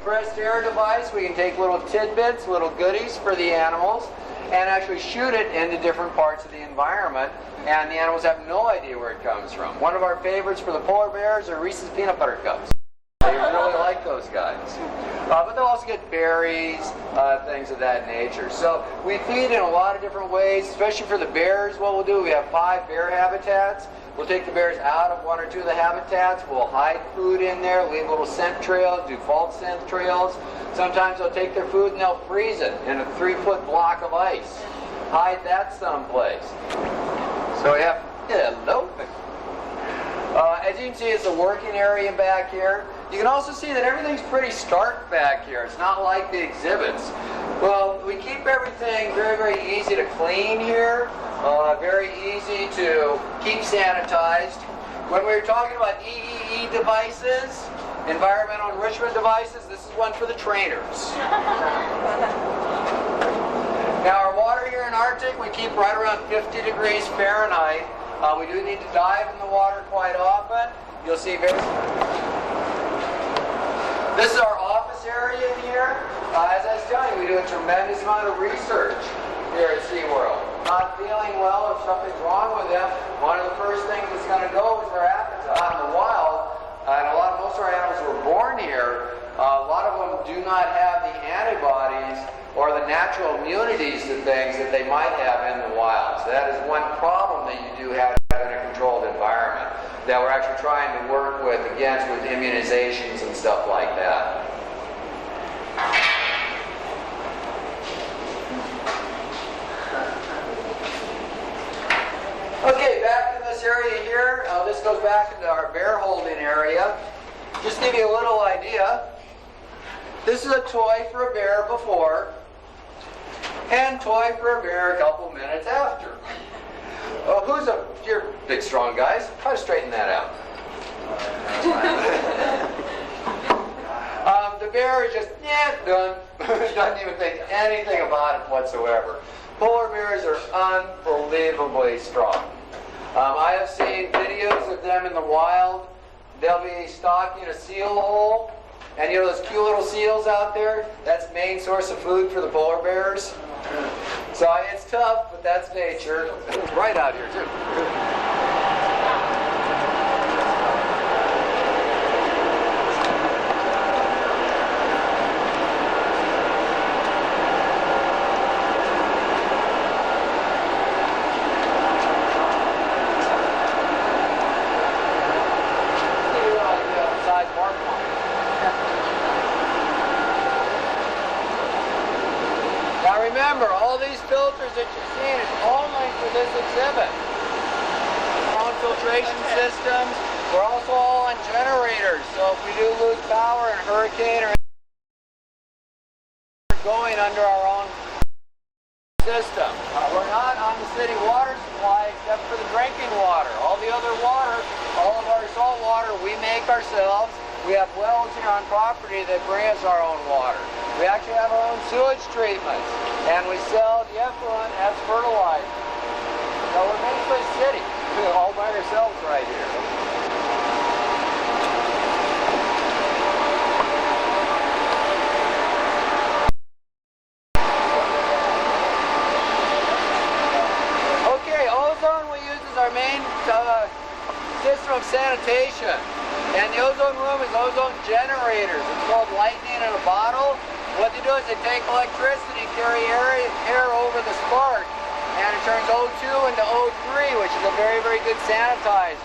compressed air device. We can take little tidbits, little goodies for the animals, and actually shoot it into different parts of the environment, and the animals have no idea where it comes from. One of our favorites for the polar bears are Reese's peanut butter cups. They really like those guys. But they'll also get berries, things of that nature. So we feed in a lot of different ways, especially for the bears. What we'll do, we have 5 bear habitats. We'll take the bears out of 1 or 2 of the habitats. We'll hide food in there, leave little scent trails, do false scent trails. Sometimes they'll take their food and they'll freeze it in a 3-foot block of ice. Hide that someplace. So we have, hello. As you can see, it's a working area back here. You can also see that everything's pretty stark back here. It's not like the exhibits. Well, we keep everything very, very easy to clean here. Very easy to keep sanitized. When we were talking about EEE devices, environmental enrichment devices, this is one for the trainers. Now our water here in Arctic, we keep right around 50 degrees Fahrenheit. We do need to dive in the water quite often. You'll see this is our office area in here. As I was telling you, we do a tremendous amount of research here at Seaworld. Not feeling well, if something's wrong with them, one of the first things that's going to go is their appetite. Out in the wild, and most of our animals who were born here, a lot of them do not have the antibodies or the natural immunities to things that they might have in the wild. So that is one problem that you do have in a controlled environment that we're actually trying to work with against with immunizations and stuff like that. Okay, back in this area here, this goes back into our bear holding area. Just to give you a little idea, this is a toy for a bear before, and toy for a bear a couple minutes after. You're big strong guys, try to straighten that out. The bear is just, done. Doesn't even think anything about it whatsoever. Polar bears are unbelievably strong. I have seen videos of them in the wild. They'll be stalking a seal hole, and you know those cute little seals out there? That's the main source of food for the polar bears. So it's tough, but that's nature. It's right out here, too. Remember, all these filters that you're seeing is only for this exhibit. Our own filtration systems. We're also all on generators, so if we do lose power in a hurricane or going under our own system. We're not on the city water supply except for the drinking water. All the other water, all of our salt water, we make ourselves. We have wells here on property that bring us our own water. We actually have our own sewage treatments, and we sell the effluent as fertilizer. So we're basically a city, all by ourselves right here. Okay, ozone we use as our main system of sanitation. And the ozone room is ozone generators. It's called lightning in a bottle. What they do is they take electricity, carry air over the spark, and it turns O2 into O3, which is a very, very good sanitizer.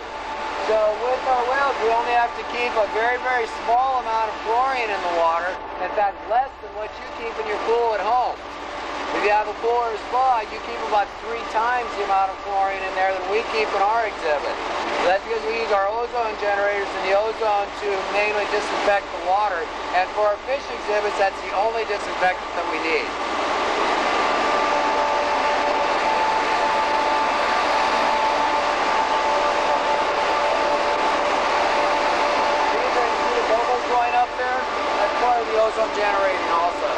So with our wells, we only have to keep a very, very small amount of chlorine in the water. In fact, less than what you keep in your pool at home. If you have a pool or a spa, you keep about 3 times the amount of chlorine in there than we keep in our exhibit. So that's because we use our ozone generators and the ozone to mainly disinfect the water. And for our fish exhibits, that's the only disinfectant that we need. See the bubbles going up there? That's part of the ozone generating also.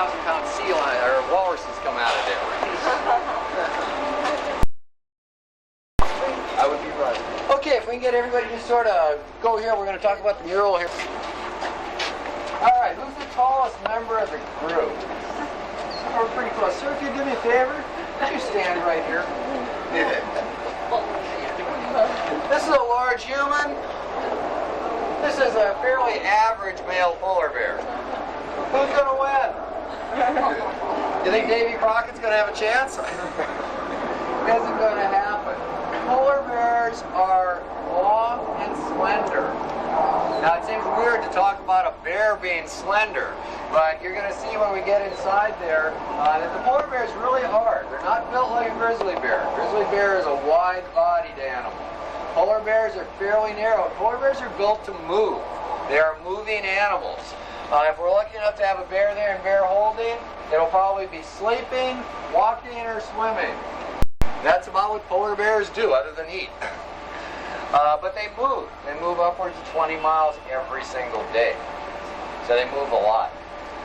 2,000-pound seal or walruses come out of there. I would be right. Okay, if we can get everybody to sort of go here, we're going to talk about the mural here. All right, who's the tallest member of the group? We're pretty close. Sir, if you do me a favor, you stand right here. This is a large human. This is a fairly average male polar bear. Who's going to win? You think Davy Crockett's going to have a chance? Isn't going to happen. Polar bears are long and slender. Now it seems weird to talk about a bear being slender, but you're going to see when we get inside there that the polar bears really are. They're not built like a grizzly bear. Grizzly bear is a wide-bodied animal. Polar bears are fairly narrow. Polar bears are built to move. They are moving animals. If we're lucky enough to have a bear there in bear holding, it'll probably be sleeping, walking, or swimming. That's about what polar bears do other than eat. But they move. They move upwards of 20 miles every single day. So they move a lot.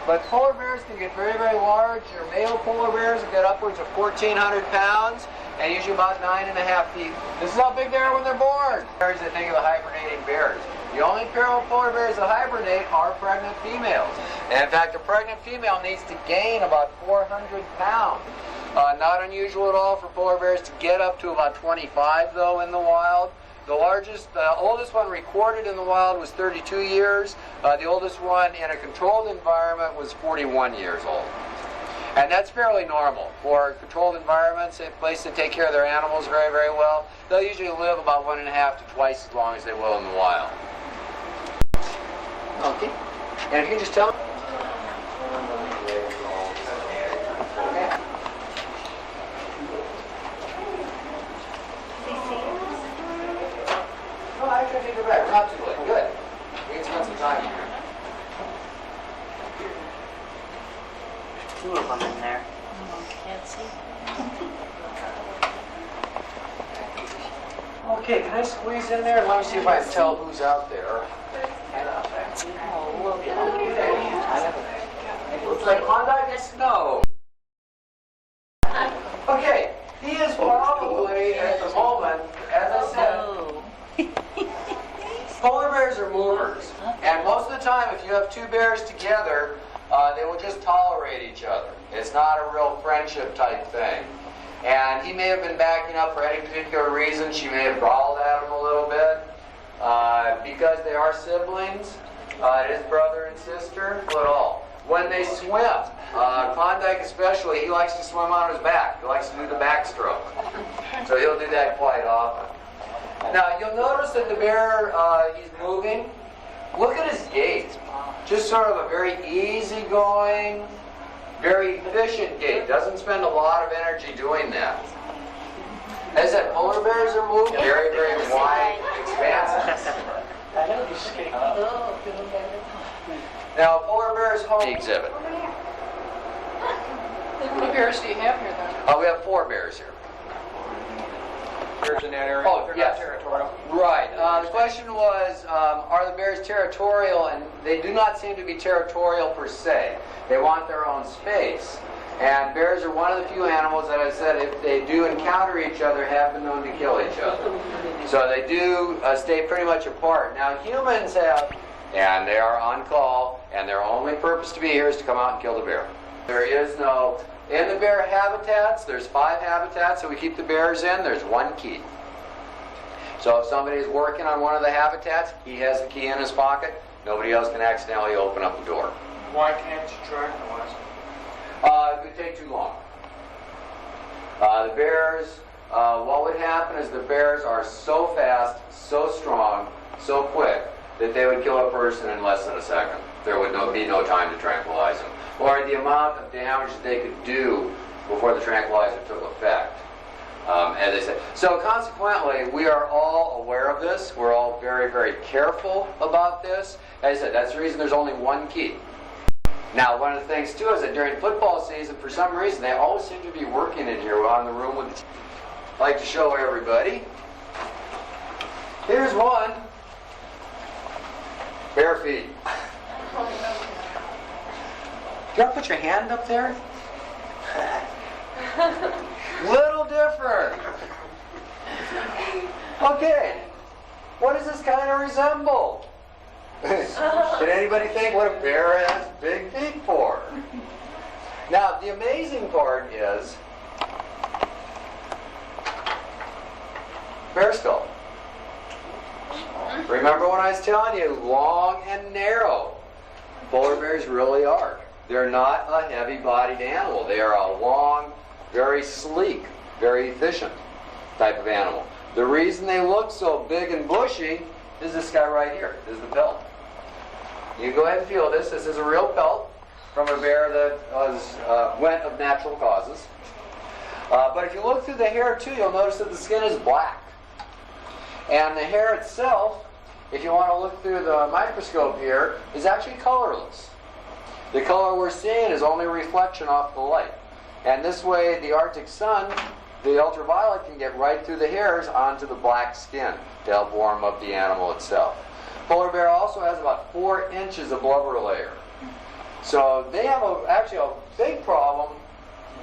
But polar bears can get very, very large. Your male polar bears will get upwards of 1,400 pounds and usually about 9.5 feet. This is how big they are when they're born. Bears that think of the hibernating bears. The only pair of polar bears that hibernate are pregnant females. And in fact, a pregnant female needs to gain about 400 pounds. Not unusual at all for polar bears to get up to about 25, though, in the wild. The oldest one recorded in the wild was 32 years. The oldest one in a controlled environment was 41 years old. And that's fairly normal. For controlled environments, a place to take care of their animals very, very well, they'll usually live about 1.5 to twice as long as they will in the wild. Okay. And if you can just tell me. No, I think you're right. We're not too late. Good. We can spend some time here. Two of them in there. Can't see. Okay, can I squeeze in there? Let me see if I can tell who's out there. Oh, look at It looks like Klondike is snow. Okay, he is probably, at the moment, as I said, polar bears are movers. And most of the time, if you have two bears together, they will just tolerate each other. It's not a real friendship type thing. And he may have been backing up for any particular reason. She may have growled at him a little bit. Because they are siblings, his brother and sister, not at all. When they swim, Klondike especially, he likes to swim on his back. He likes to do the backstroke. So he'll do that quite often. Now, you'll notice that the bear, he's moving. Look at his gait. Just sort of a very easygoing, very efficient gait. Doesn't spend a lot of energy doing that. As I said, polar bears are moving very, very wide expanses. Now, polar bears home exhibit. How many bears do you have here then? We have 4 bears here. Bears in that area? Oh, They're yes. not territorial? Right. The question was, are the bears territorial? And they do not seem to be territorial per se. They want their own space. And bears are one of the few animals that I said, if they do encounter each other, have been known to kill each other. So they do stay pretty much apart. Now humans have, and they are on call, and their only purpose to be here is to come out and kill the bear. There is no, in the bear habitats, there's 5 habitats that we keep the bears in, there's 1 key. So if somebody is working on one of the habitats, he has the key in his pocket, nobody else can accidentally open up the door. Why can't you tranquilize them? It would take too long. The bears, what would happen is the bears are so fast, so strong, so quick, that they would kill a person in less than a second. There would be no time to tranquilize them. Or the amount of damage that they could do before the tranquilizer took effect. As I said. So consequently, we are all aware of this. We're all very, very careful about this. As I said, that's the reason there's only 1 key. Now, one of the things, too, is that during football season, for some reason, they always seem to be working in here on the room with the team. I'd like to show everybody. Here's one. Bare feet. You want to put your hand up there? Little different. Okay. What does this kind of resemble? Did anybody think what a bear has big feet for? Now, the amazing part is bear skull. Remember when I was telling you, long and narrow. Polar bears really are. They're not a heavy-bodied animal. They are a long, very sleek, very efficient type of animal. The reason they look so big and bushy is this guy right here. This is the pelt. You go ahead and feel this. This is a real pelt from a bear that went of natural causes. But if you look through the hair too, you'll notice that the skin is black. And the hair itself, if you want to look through the microscope here, is actually colorless. The color we're seeing is only reflection off the light. And this way, the Arctic sun, the ultraviolet, can get right through the hairs onto the black skin to help warm up the animal itself. Polar bear also has about 4 inches of blubber layer. So they have actually a big problem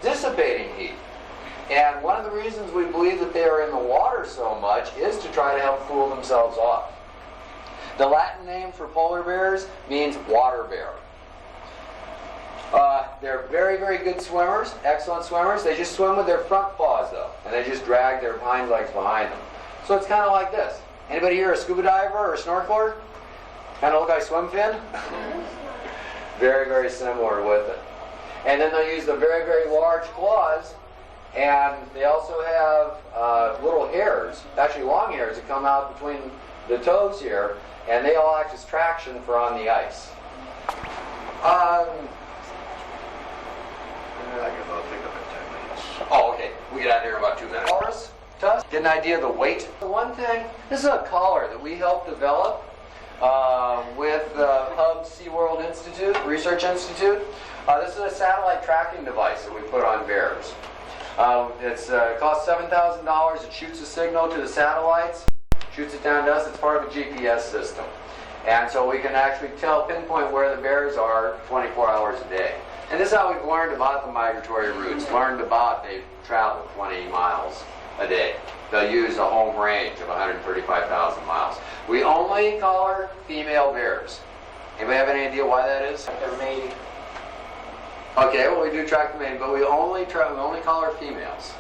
dissipating heat. And one of the reasons we believe that they are in the water so much is to try to help cool themselves off. The Latin name for polar bears means water bear. They're very, very good swimmers, excellent swimmers. They just swim with their front paws, though, and they just drag their hind legs behind them. So it's kind of like this. Anybody here a scuba diver or a snorkeler? Kind of look like a swim fin? Very, very similar with it. And then they'll use the very, very large claws, and they also have little hairs, actually long hairs that come out between the toes here, and they all act as traction for on the ice. Oh, okay. We get out of here in about 2 minutes. Walrus tusk. Get an idea of the weight. The one thing, this is a collar that we helped develop with the Hub Seaworld Institute, Research Institute. This is a satellite tracking device that we put on bears. It costs $7,000. It shoots a signal to the satellites, shoots it down to us. It's part of a GPS system. And so we can actually pinpoint where the bears are 24 hours a day. And this is how we've learned about the migratory routes. Learned about they travel 20 miles a day. They'll use a home range of 135,000 miles. We only collar female bears. Anybody have any idea why that is? They're mating. Okay, well we do track the mating, but we only collar females.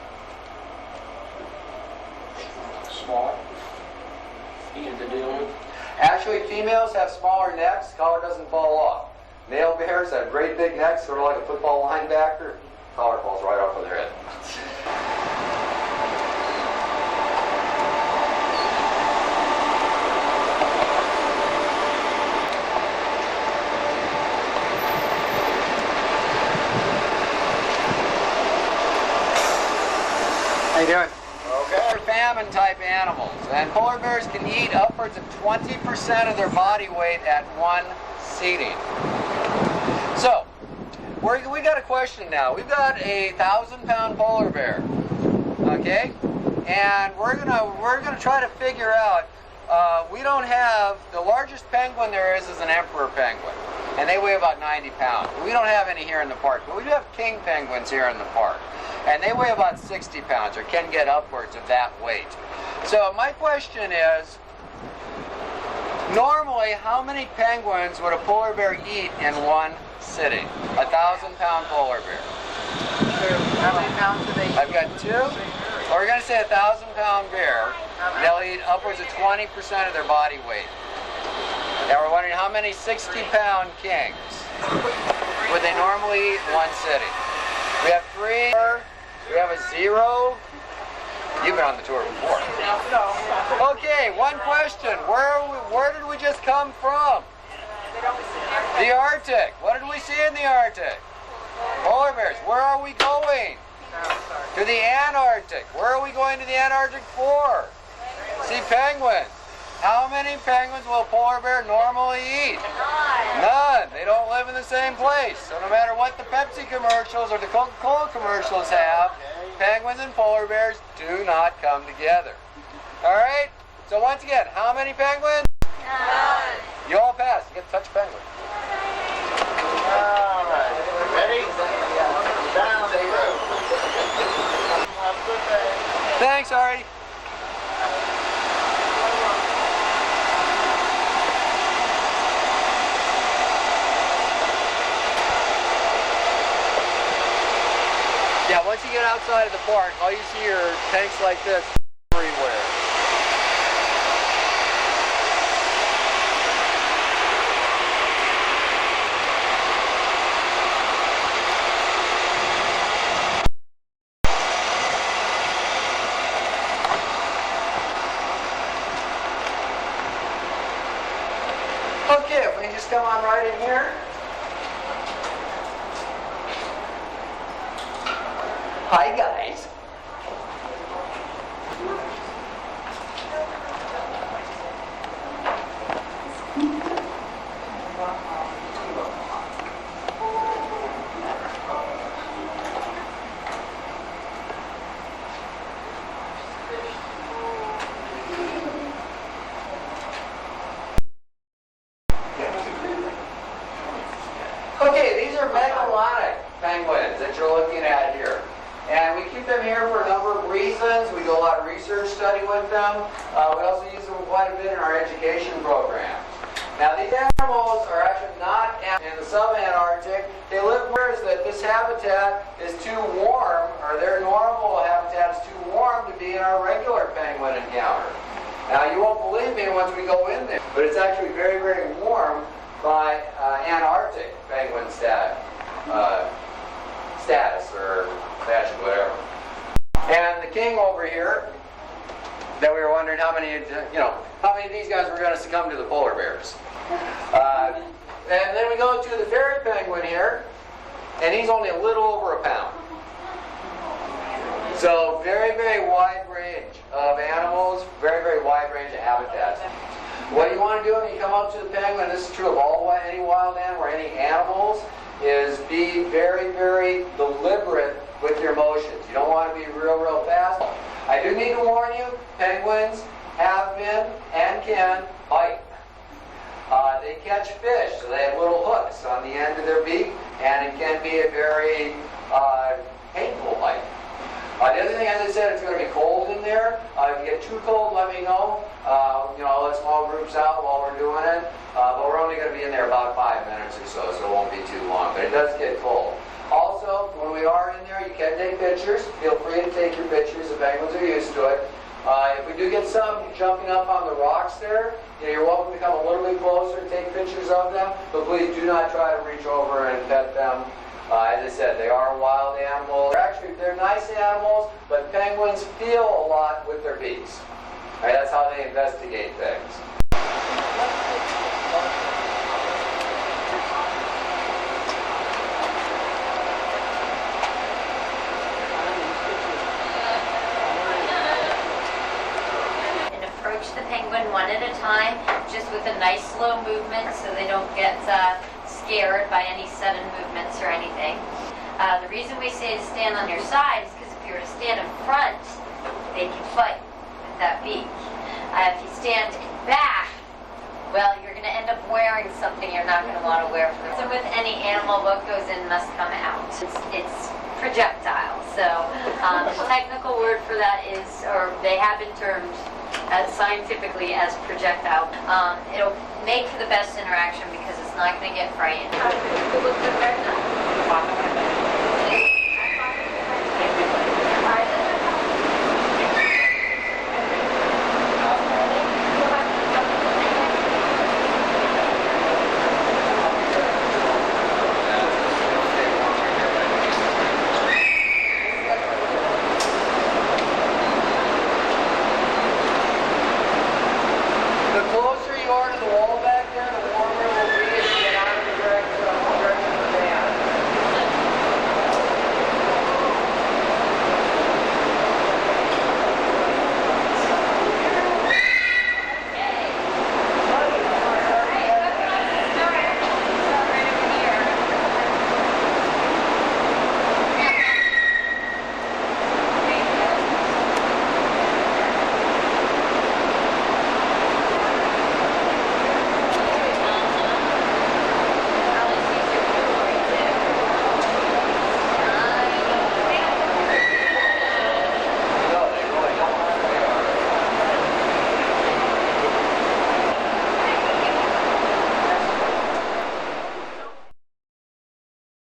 Small. Easy to deal with. Actually, females have smaller necks. Collar doesn't fall off. Male bears have great big necks, sort of like a football linebacker. Collar falls right off of their head. How you doing? Okay. Famine type animals, and polar bears can eat upwards of 20% of their body weight at one sitting. So, we got a question now. We've got a 1,000-pound polar bear, okay, and we're gonna try to figure out. We don't have the largest penguin there is an emperor penguin, and they weigh about 90 pounds. We don't have any here in the park, but we do have king penguins here in the park. And they weigh about 60 pounds, or can get upwards of that weight. So my question is, normally, how many penguins would a polar bear eat in one sitting? A 1,000-pound polar bear. How many pounds do they eat? I've got 2. So we're going to say a 1,000-pound bear. They'll eat upwards of 20% of their body weight. And we're wondering how many 60-pound kings would they normally eat in one sitting? We have 3. We have a 0. You've been on the tour before. Okay, one question. Where did we just come from? The Arctic. What did we see in the Arctic? Polar bears. Where are we going? To the Antarctic. Where are we going to the Antarctic for? See penguins. How many penguins will a polar bear normally eat? None. They don't live in the same place. So no matter what the Pepsi commercials or the Coca-Cola commercials have, penguins and polar bears do not come together. All right? So once again, how many penguins? None. You all passed. You get to touch a penguin. All right. get outside of the park, all you see are tanks like this everywhere. Okay, if we can just come on right in here. Hi guys. Okay, these are megalonic penguins that you're looking at here. And we keep them here for a number of reasons. We do a lot of research study with them. We also use them quite a bit in our education program. Now these animals are actually not in the sub-Antarctic. They live where is that this habitat is too warm, or their normal habitat is too warm to be in our regular penguin encounter. Now you won't believe me once we go in there, but it's actually very, very warm by Antarctic penguin status or fashion, whatever. And the king over here, that we were wondering how many of these guys were going to succumb to the polar bears. And then we go to the ferret penguin here, and he's only a little over a pound. So very, very wide range of animals, very, very wide range of habitats. What you want to do when you come up to the penguin, this is true of any wild animal or any animals, is be very, very deliberate with your motions. You don't want to be real, real fast. I do need to warn you, penguins have been and can bite. They catch fish, so they have little hooks on the end of their beak, and it can be a very painful bite. The other thing, as I said, it's going to be cold in there. If you get too cold, let me know. I'll let small groups out while we're doing it. But we're only going to be in there about 5 minutes or so it won't be too long. But it does get cold. Also, when we are in there, you can take pictures. Feel free to take your pictures. The penguins are used to it. If we do get some jumping up on the rocks there, you're welcome to come a little bit closer and take pictures of them. But please do not try to reach over and pet them. As I said, they are wild animals. They're nice animals, but penguins feel a lot with their beaks. All right, that's how they investigate things. And approach the penguin one at a time, just with a nice slow movement so they don't get scared by any sudden movements or anything. The reason we say to stand on your side is because if you were to stand in front, they can fight with that beak. If you stand back, well, you're going to end up wearing something you're not going to want to wear for them. So with any animal, what goes in must come out. It's projectile. So the technical word for that is, or they have been termed scientifically as projectile. It'll make for the best interaction because it's not going to get frightened.